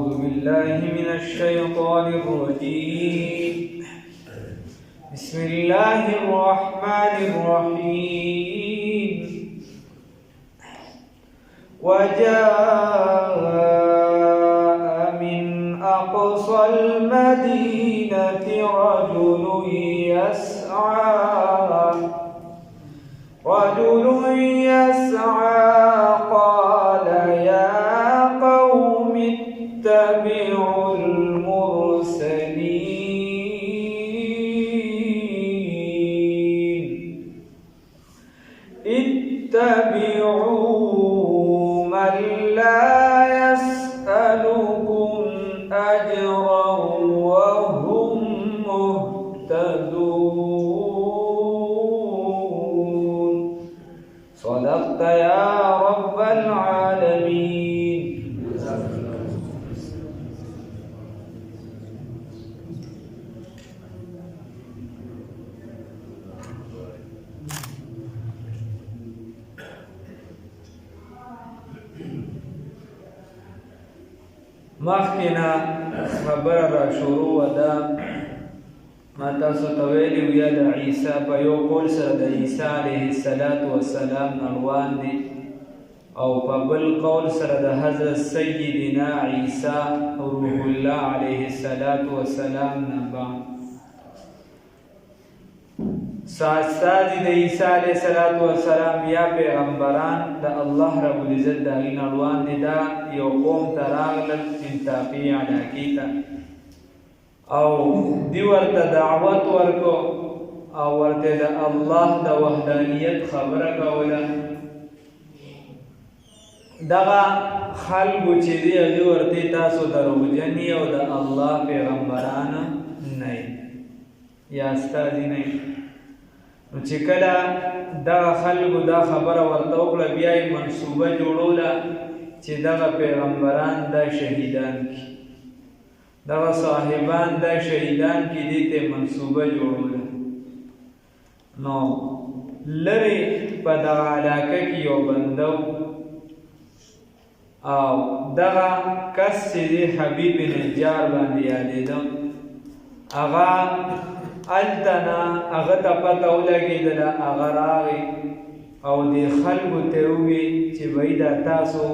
أعوذ بالله من الشيطان الرجيم. بسم الله الرحمن الرحيم. وجاء من أقصى المدينة رجل يسعى قال يا قوم اتبعوا المرسلين اتبعوا من لا يسألكم أجرا وهم مهتدون. صدقت يا رب العالمين. مخکنا خبر را شروع ودا ما تاسو ته ویلي ویا د عیسی په یو قول سره د عیسی علیه السلام روان دي او په بل قول سره د حضرت سیدنا عیسی روح الله علیه السلام نه بعد ساتي د عیسی علیه السلام یا پیغمبران د الله رب العزت د غین روان دي دا یو قوم تراغل انتاقی علاقی ته او دی ورته دعوت ورکو او ورته د الله د وحدانیت خبره کوله. دغه خلکو چې دی هغه ورته تاسو دروغجن او د الله پیغمبران نه یا استاد نه. نو چې کله دغه خلکو دا خبره ورته وکړه بیا یې منصوبه جوړوله چې دغه پیغمبران دا شهیدان کی دغه صاحبان دا شهیدان کی دې ته منصوبه جوړوله. نو لرې په دغه علاقه کې یو بنده او دغه کس چې دی حبیب نجار باندې یادېده هغه التنا هغه ته پته ولګېدله هغه راغی او دې خلکو ته ووی چې وایي دا تاسو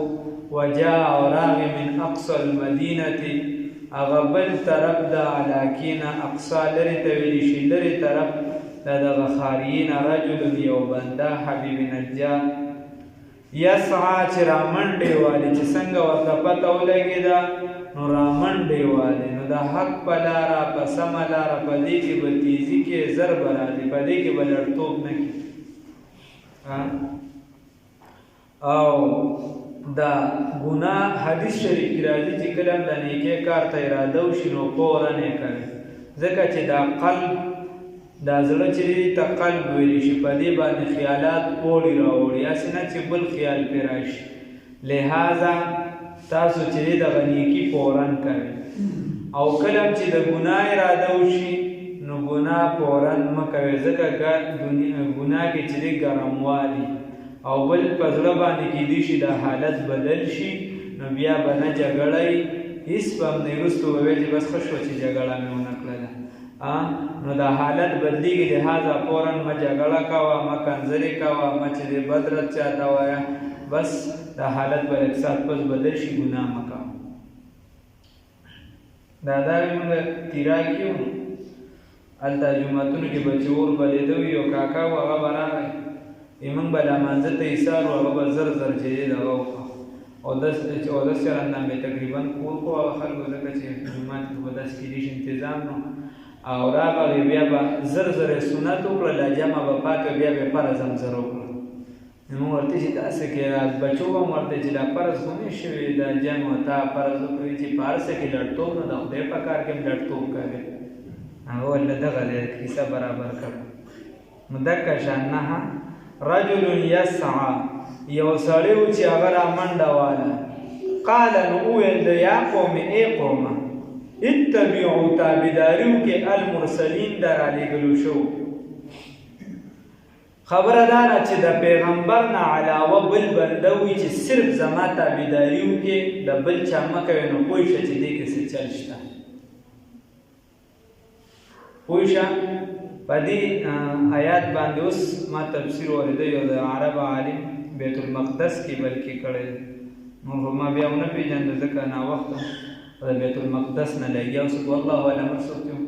وجاء او راغی من اقصى المدینة هغه بل طرف د علاقې نه اقصا لرې ته ویلی شي لرې طرف د دغه ښاریې نه رجل یو بنده حبیب نجار یسعا چې رامنډې والې چې څنګه ورته پته ولګېده نو رامنډې والې نو د حق په لاره په سمه لاره په دې کې به تیزي کې زر به راځي په دې کې به لړتوب نه کړي او دا ګناه حدیث شریف کې راځي چې کله د نیکۍ کار ته اراده وشي نو فوراً یې کوي ځکه چې دا قلب دا زړه چې دی ته قلب ویلی شي په دې باندې خیالات اوړي راوړي هسې نه چې بل خیال پرې راشي. لہذا تاسو چې دی دغه نیکي فوراً کوئ او کله چې د ګناه اراده وشي نو ګناه فوراً مه کوئ ځکه ګناه کې چې دی ګرموالي او بل په زړه باندې کیدی شي دا حالت بدل شي نو بیا به نه جګړئ هېڅ به هم نه وروستو به ویل چې بس ښه شوه چې جګړه مې ونه کړله نو دا حالت بدلیږي. لہذا فوراً مه جګړه کوه مه کنځلې کوه مه چې دی بد رد چاته وایه بس دا حالت به لږ ساعت پس بدل شي ګناه مه کوه. دا وی موږ تیرا کې وو هلته جوماتونو کې به چې اور بلېده وي یو کاکا و هغه به راغی موږ به لمانځه ته ایسار وو هغه به زر زر چې دی دغه وکړه اودس چرنده مې تقریبا کور کو هغه خلکو ځکه چې جومات کې به داسې کېدای شي انتظام نو او راغلی بیا به زر زر یې سنت وکړله جمع به پاکه بیا به فرض هم زر وکړه. موږ ورته چې داسې کې بچو به هم ورته چې دا فرض خو نه شوي دا جمع تا فرض وکړي چې په هر څه کې لړتوب نه د خدای په کار کې هم لړتوب کوي هغه ورله دغه کیسه برابر کړه. نو دقه شان نه رجل یسعى یو سړی و چې هغه رامنډه واله قال نو وویل د یا قوم ای قومه اتبعوا تابعداریو کې المرسلین در علیږلو شو خبره دا نه چې د پیغمبر نه علاوه بل بنده وي چې صرف زما تابعداري وکړي د بل چا مه کوې نو پوه شه چې دې کې څه چل شته پوه شه په دې آیات باندې اوس ما تفسیر واورېده یو د عرب عالم بیت المقدس کې بلکې کړی نو ما بیا ونه پېژانده ځکه ناوخته د بیت المقدس نه لګیا اوس والله اعلم څوک یو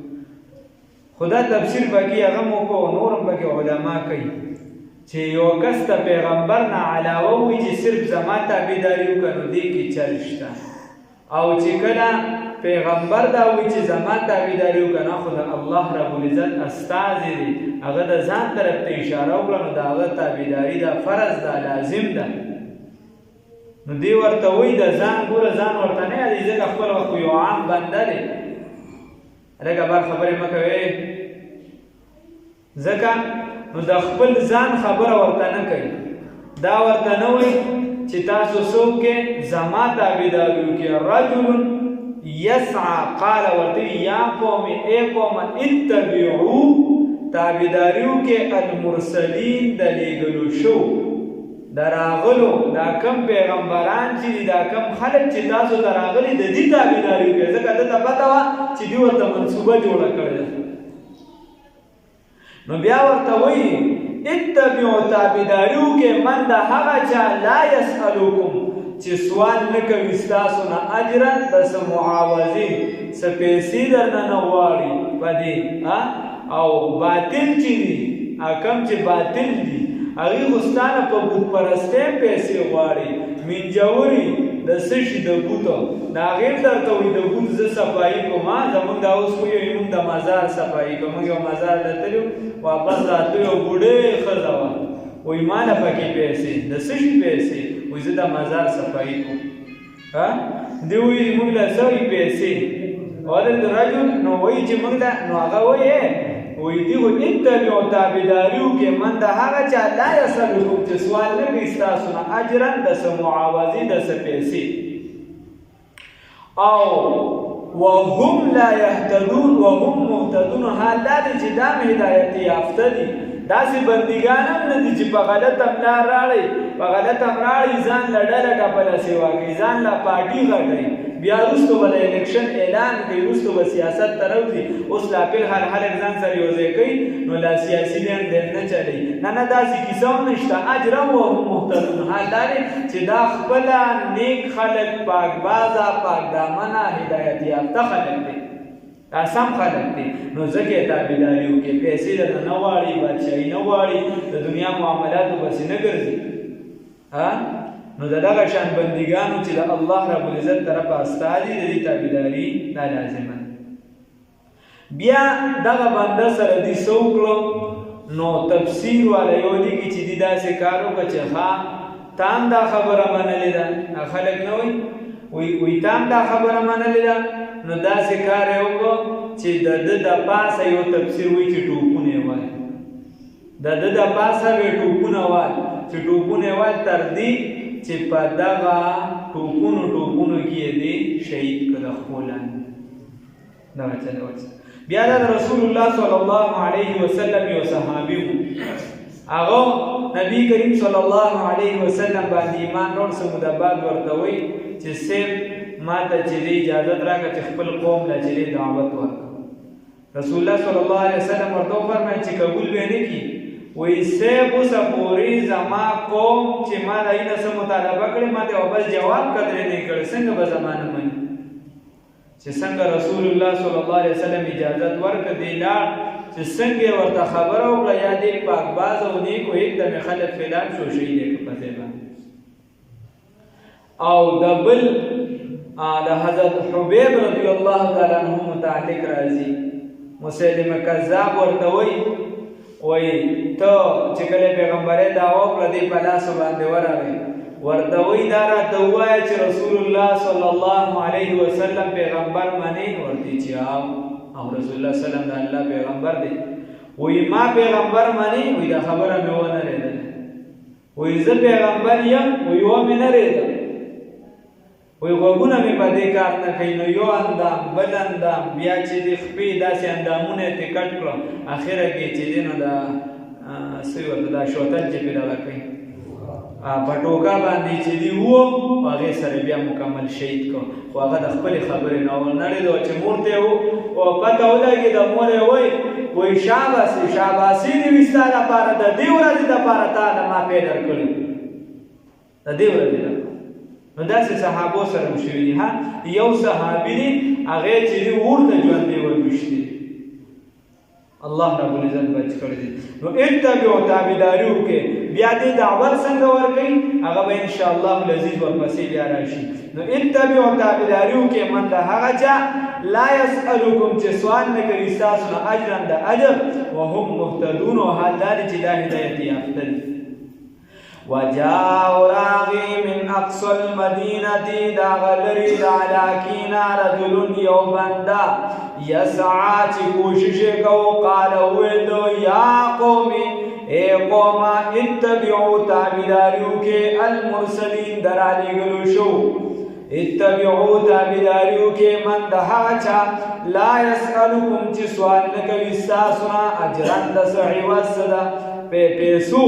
خو دا تفسیر پکې هغه مو وکړو نور هم پکې علما کوي چې یو کس د پیغمبر نه علاوه وي چې صرف زما تابعداري وکړي نو دې کې چل شته او چې کله پیغمبر دا وي چې زما تابعداري وکړه نو خو د الله رب العزت استازی دی هغه د ځان طرف ته اشاره وکړه نو د هغه تابعداري دا فرض ده لازم ده نو دی ورته وایي د ځان ګوره ځان ورته نه یادېږي ځکه خپل وخت یو عام بنده دی لکه بار خبرې مه کوې ځکه نو د خپل ځان خبره ورته نه کوي دا ورته نه وایي چې تاسو څوک کې زما تابعداري وکړئ رجل یسعى قال ورته یا قوم ای قوم اتبعوا تابعداري وکړئ المرسلین د لېږلو شو د راغلو دا کم پیغمبران چې دي دا کم خلک چې تاسو ته راغلي د دې تابعداري وکړئ ځکه دته پته وه چې دوی ورته منصوبه جوړه کړې ده نو بیا ورته وایي اتبعوا تابعداري وکړئ من د هغه چا لا یسألکم چې سوال نه کوي ستاسو نه اجرا د څه معاوضې څه پیسې درنه نه غواړي په دې او باطل چې دي کم چې باطل دي هغې خو ستانه په بت پرستۍ پیسې غواړي منجوري د څه شي د بوته د هغې درته وایي د بوت زه صفایي کوم زمونږ دا اوس وایو مونږ د مزار صفایي کوم موږ یو مزار ته تللو واپس راتلو یو بوډۍ ښځه وه وایي ما نه پکې پیسې د څه شي پیسې وایي زه د مزار صفایي کوم دی وایي موږ له څه وایي پیسې اورد رجل نو وایي چې موږ له نو هغه وایي وایي دی خو اتبعوا تابعداري وکړئ من د هغه چا لا یسألکم چې سوال نه کوي ستاسو نه اجرا د څه معاوضې د څه پیسې او وهم لا يهتدون وهم مهتدون حال دا دی چې دا هدایت یافته دي داسې بندګان هم نه دي چې په غلطه لار راړئ په غلطه راړئ ځان له ډله ټپله سیوا کوي ځان له پارټي غټئ بیا وروسته به د الیکشن اعلان کوي وروسته به سیاست ته راوځي اوس لا فلحال خلک ځان سره یو ځای کوي نو لا سیاسي لین دین نه چلی نه داسې کیسه هم نشته اجر وهم مهتدون حال دا دی چې دا خپله نیک خلک پاکبازه پاکدامنه هدایت یافته خلک دی دا سم خلک دی نو ځکه یې تابعداري وکړي پیسې درنه نه غواړي بادشاهي نه غواړي د دنیا معاملاتو پسې نه ګرځي نو دغه شان بندګانو چې د الله رب العزت طرفه استازي د دې تابعداري دا لازمه بیا دغه بنده سره دې څه وکړو نو تفسیر والا یو لیکي چې دې داسې کار وکړه چې ښه تا هم دا خبره منلې ده خلک نه وایي تا هم دا خبره منلې ده نو داسې کار یې وکړو چې د ده د پاسه یو تفسیر وایي چې ټوپونه یې وایي د ده د پاسه به ټوپونه وایي چې ټوپونه یې وایي تر دې چې په دغه ټوپونو کې یې دې شهید کړه خولاند دغه چل بیا د رسول الله صلی الله علیه وسلم یو صحابي و هغه نبی کریم صلی الله علیه وسلم باندې ایمان نور څه موده بعد ورته وایي چې صاحب ما ته چې اجازت راکړه چې خپل قوم له چې دعوت ورکړم رسول الله صلی الله علیه وسلم ورته وفرمایل چې قبول به نه کړي وی صاحب اوسه پورې زما قوم چې ما د هغې نه څه مطالبه کړې ما ته واپس جواب قدرې نه کړی څنګه به زما نه مني چې څنګه رسول الله صلی الله علیه وسلم اجازت ورکړه دی لاړ چې څنګه یې ورته خبره وکړه یا دې پاکباز او نیک و یکدمې خلک فعلان شو شهید یې کړه په ځای باندې او د بل د حضرت حبیب رضی الله تعالی عنه متعلق راځي مسلمه کذاب ورته وایي وای ته چې کله پیغمبري دعوا وکړه دې په لاس باندې ورغی ورته وای دا راته ووایه چې رسول الله صلی الله علیه وسلم پیغمبر منې ورته چې او رسول الله صلی الله علیه وسلم د الله پیغمبر دی وای ما پیغمبر منې وای دا خبره مې ونه لرله وای زه پیغمبر یم وای و مې نه لرله وای غوږونه مې په دې کار نه کوي نو یو اندام بل اندام بیا چې د خپې داسې اندامونه یې کټ کړم اخره کې چې دی نو د سوی ورته دا شوتل چې پې دغه کوي په ټوکا باندې چې دی وو هغې سره بیا مکمل شهید کو خو هغه د خپلې خبرې نه ونړېدو چې مور ته و پته ولګېده مور یې وایي شاباسي دې وي ستا لپاره د دې ورځې دپاره تا نه ما پې درکړي د دې ورځې لپاره نو داسې صحابو سره هم شوي دي یو صحابي دی هغې چې دی ورته ژوندی وربشتي الله رب العزت بچ کړی دی نو اتبعو تابعداري وکړئ بیا دې دعوت څنګه ورکوي هغه به انشاءالله العزیز ورپسې بیا راشي نو اتبعو تابعداري وکړئ من د هغه چا لا یسألکم چې سوال نه کوي ستاسو نه اجرا د اجر وهم مهتدون او حال دا دی چې دا هدایت یافته دي وجاء راغي من اقصى المدينه دا غلري دا علاکینا رجل یو بندا یسعا چې کوشش کو قال ویدو یا قوم اے قوما اتبعوا تابعداریو کې المرسلین درالېږلو شو اتبعوا تابعداریو کې من د هغه چا لا یسألکم چې سوال نه کوي ستاسو نه اجرا د څه عوض څه ده پیسو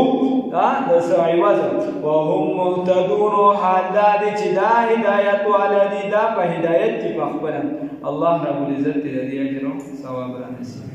د څه عوض وهم مهتدون او حال دا دی چې دا هدایت والا دي دا په هدایت کې په خپله الله رب العزت دې اجر او ثواب را نصیب